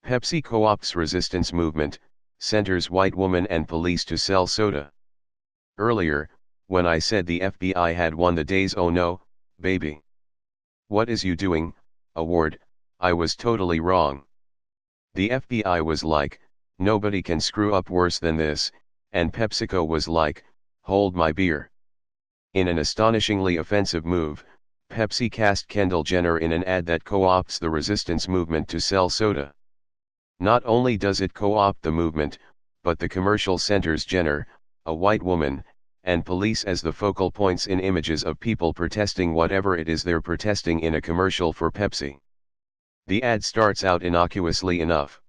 Pepsi co-opts resistance movement, centers white woman and police to sell soda. Earlier, when I said the FBI had won the day's "oh no, baby, what is you doing" award, I was totally wrong. The FBI was like, nobody can screw up worse than this, and PepsiCo was like, hold my beer. In an astonishingly offensive move, Pepsi cast Kendall Jenner in an ad that co-opts the resistance movement to sell soda. Not only does it co-opt the movement, but the commercial centers Jenner, a white woman, and police as the focal points in images of people protesting whatever it is they're protesting in a commercial for Pepsi. The ad starts out innocuously enough.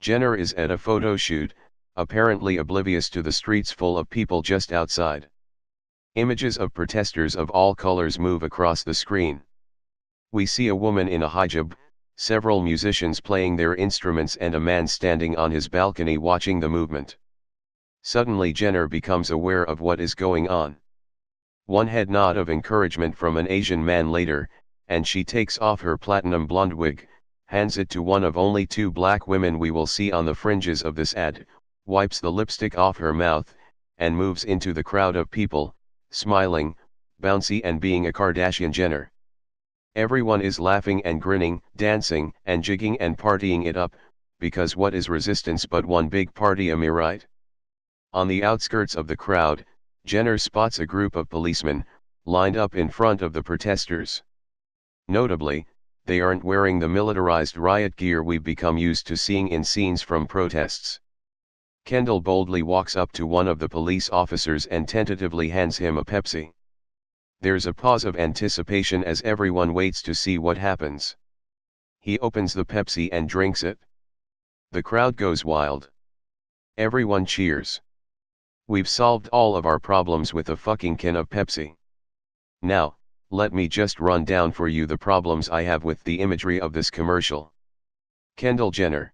Jenner is at a photo shoot, apparently oblivious to the streets full of people just outside. Images of protesters of all colors move across the screen. We see a woman in a hijab, several musicians playing their instruments and a man standing on his balcony watching the movement. Suddenly Jenner becomes aware of what is going on. One head nod of encouragement from an Asian man later, and she takes off her platinum blonde wig, hands it to one of only two black women we will see on the fringes of this ad, wipes the lipstick off her mouth, and moves into the crowd of people, smiling, bouncy and being a Kardashian Jenner. Everyone is laughing and grinning, dancing and jigging and partying it up, because what is resistance but one big party, am I right? On the outskirts of the crowd, Jenner spots a group of policemen, lined up in front of the protesters. Notably, they aren't wearing the militarized riot gear we've become used to seeing in scenes from protests. Kendall boldly walks up to one of the police officers and tentatively hands him a Pepsi. There's a pause of anticipation as everyone waits to see what happens. He opens the Pepsi and drinks it. The crowd goes wild. Everyone cheers. We've solved all of our problems with a fucking can of Pepsi. Now, let me just run down for you the problems I have with the imagery of this commercial. Kendall Jenner.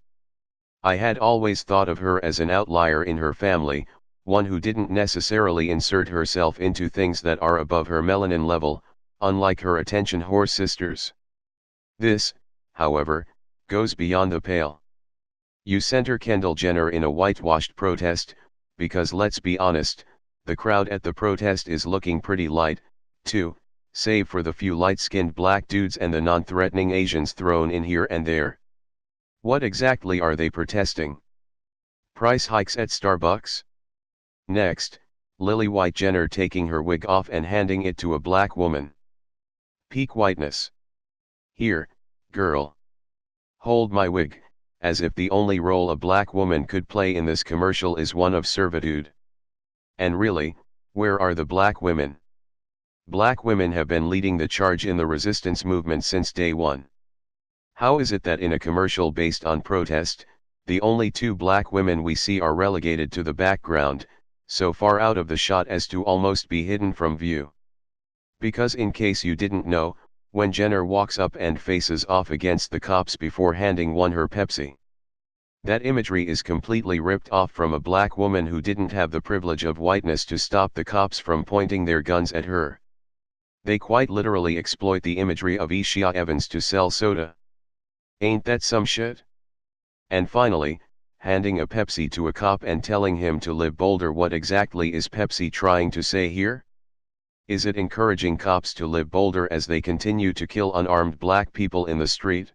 I had always thought of her as an outlier in her family, one who didn't necessarily insert herself into things that are above her melanin level, unlike her attention whore sisters. This, however, goes beyond the pale. You center Kendall Jenner in a whitewashed protest, because let's be honest, the crowd at the protest is looking pretty light, too, save for the few light-skinned black dudes and the non-threatening Asians thrown in here and there. What exactly are they protesting? Price hikes at Starbucks? Next, Lily White Jenner taking her wig off and handing it to a black woman. Peak whiteness. Here, girl. Hold my wig, as if the only role a black woman could play in this commercial is one of servitude. And really, where are the black women? Black women have been leading the charge in the resistance movement since day one. How is it that in a commercial based on protest, the only two black women we see are relegated to the background, so far out of the shot as to almost be hidden from view? Because in case you didn't know, when Jenner walks up and faces off against the cops before handing one her Pepsi, that imagery is completely ripped off from a black woman who didn't have the privilege of whiteness to stop the cops from pointing their guns at her. They quite literally exploit the imagery of Ishia Evans to sell soda. Ain't that some shit? And finally, handing a Pepsi to a cop and telling him to live bolder. What exactly is Pepsi trying to say here? Is it encouraging cops to live bolder as they continue to kill unarmed black people in the street?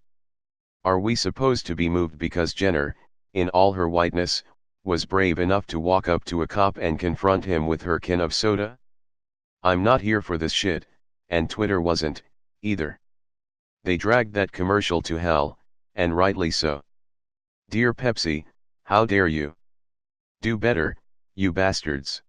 Are we supposed to be moved because Jenner, in all her whiteness, was brave enough to walk up to a cop and confront him with her can of soda? I'm not here for this shit, and Twitter wasn't, either. They dragged that commercial to hell, and rightly so. Dear Pepsi, how dare you? Do better, you bastards.